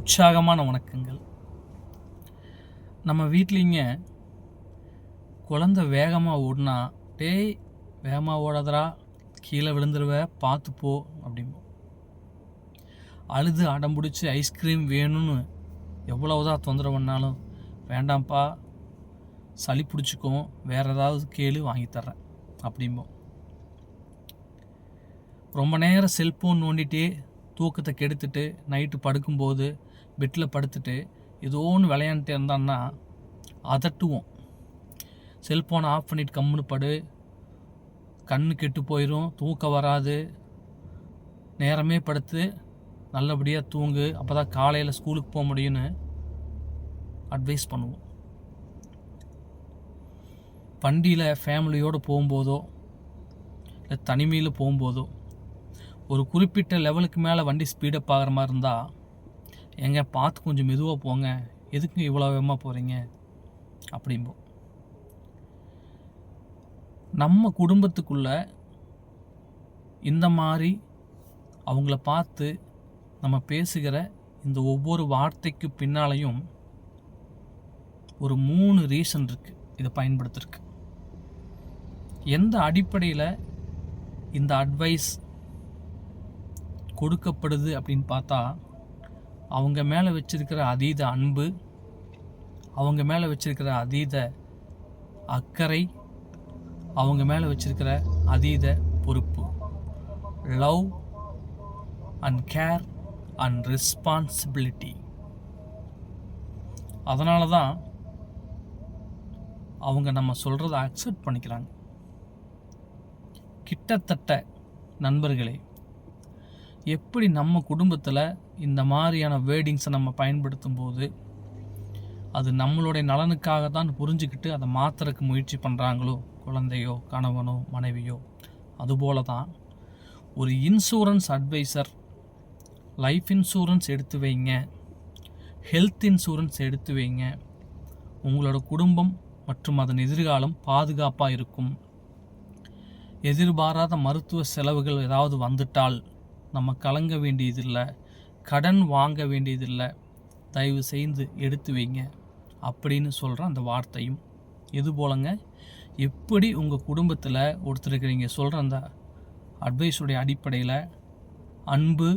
உற்சாகமான வணக்கங்கள். நம்ம வீட்லிங்க குழந்தை வேகமாக ஓடினா, டேய் வேகமாக ஓடாதடா, கீழே விழுந்துருவ, பார்த்து போ அப்படிம்போம். அழுது அடம்பிடிச்சி ஐஸ்கிரீம் வேணும்னு எவ்வளவுதான் தொந்தரவு பண்ணாலும், வேண்டாம்ப்பா சளி பிடிச்சிக்கும், வேறு ஏதாவது கேளு வாங்கித்தர்றேன் அப்படிம்போம். ரொம்ப நேரம் செல்ஃபோன் நோண்டிகிட்டே தூக்கத்தை கெடுத்துட்டு நைட்டு படுக்கும்போது பெட்டில் படுத்துட்டு ஏதோ ஒன்று விளையாண்டுட்டே இருந்தான்னா அதட்டுவோம். செல்ஃபோனை ஆஃப் பண்ணிவிட்டு கம்முன்னு படு, கண்ணு கெட்டு போயிடும், தூக்கம் வராது, நேரமே படுத்து நல்லபடியாக தூங்கு, அப்போ தான் காலையில் ஸ்கூலுக்கு போக முடியும்னு அட்வைஸ் பண்ணுவோம். வண்டியில் ஃபேமிலியோடு போகும்போதோ இல்லை தனிமையில் போகும்போதோ ஒரு குறிப்பிட்ட லெவலுக்கு மேலே வண்டி ஸ்பீடப் ஆகிற மாதிரி இருந்தால், எங்க பார்த்து கொஞ்சம் மெதுவாக போங்க, எதுக்கு இவ்வளோ வேகமாக போகிறீங்க அப்படிம்போம். நம்ம குடும்பத்துக்குள்ளே இந்த மாதிரி அவங்கள பார்த்து நம்ம பேசுகிற இந்த ஒவ்வொரு வார்த்தைக்கு பின்னாலையும் ஒரு 3 ரீசன் இருக்குது இதை பயன்படுத்துறதுக்கு. எந்த அடிப்படையில் இந்த அட்வைஸ் கொடுக்கப்படுது அப்படின்னு பார்த்தா, அவங்க மேலே வச்சிருக்கிற அதீத அன்பு, அவங்க மேலே வச்சிருக்கிற அதீத அக்கறை, அவங்க மேலே வச்சிருக்கிற அதீத பொறுப்பு. Love and care and responsibility. அதனால தான் அவங்க நம்ம சொல்கிறத அக்செப்ட் பண்ணிக்கிறாங்க. கிட்டத்தட்ட நண்பர்களே, எப்படி நம்ம குடும்பத்தில் இந்த மாதிரியான வேர்டிங்ஸை நம்ம பயன்படுத்தும் போது அது நம்மளுடைய நலனுக்காக தான் புரிஞ்சுக்கிட்டு அதை மாற்றுறதுக்கு முயற்சி பண்ணுறாங்களோ குழந்தையோ கணவனோ மனைவியோ, அதுபோல தான் ஒரு இன்சூரன்ஸ் அட்வைசர் லைஃப் இன்சூரன்ஸ் எடுத்து வைங்க, ஹெல்த் இன்சூரன்ஸ் எடுத்து வைங்க, உங்களோட குடும்பம் மற்றும் அதன் எதிர்காலம் பாதுகாப்பாக இருக்கும். எதிர்பாராத மருத்துவ செலவுகள் ஏதாவது வந்துட்டால் நம்ம கலங்க வேண்டியதில்லை, கடன் வாங்க வேண்டியதில்லை, தயவு செய்து எடுத்து வைங்க அப்படின்னு சொல்கிற அந்த வார்த்தையும் எது போலங்க, எப்படி உங்கள் குடும்பத்தில் ஒருத்தருக்கு நீங்கள் சொல்கிற அந்த அட்வைஸுடைய அடிப்படையில் அன்பு,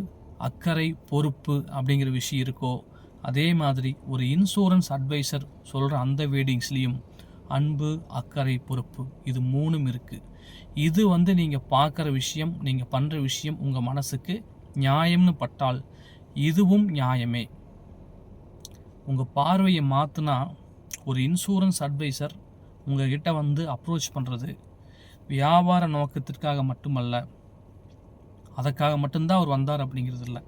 அக்கறை, பொறுப்பு அப்படிங்கிற விஷயம் இருக்கோ, அதே மாதிரி ஒரு இன்சூரன்ஸ் அட்வைசர் சொல்கிற அந்த வேர்டிங்ஸ்லேயும் அன்பு, அக்கறை, பொறுப்பு இது 3ம் இருக்குது. இது நீங்கள் பார்க்குற விஷயம், நீங்கள் பண்ணுற விஷயம் உங்கள் மனசுக்கு நியாயம்னு பட்டால் இதுவும் நியாயமே. உங்கள் பார்வையை மாற்றினா ஒரு இன்சூரன்ஸ் அட்வைசர் உங்கள்கிட்ட அப்ரோச் பண்ணுறது வியாபார நோக்கத்திற்காக மட்டுமல்ல, அதற்காக மட்டும்தான் அவர் வந்தார் அப்படிங்கிறது இல்லை.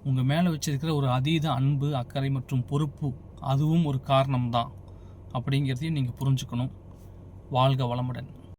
உங்கள் மேலே வச்சிருக்கிற ஒரு அதீத அன்பு, அக்கறை மற்றும் பொறுப்பு அதுவும் ஒரு காரணம்தான் அப்படிங்கிறதையும் நீங்கள் புரிஞ்சுக்கணும். வாழ்க வளமுடன்.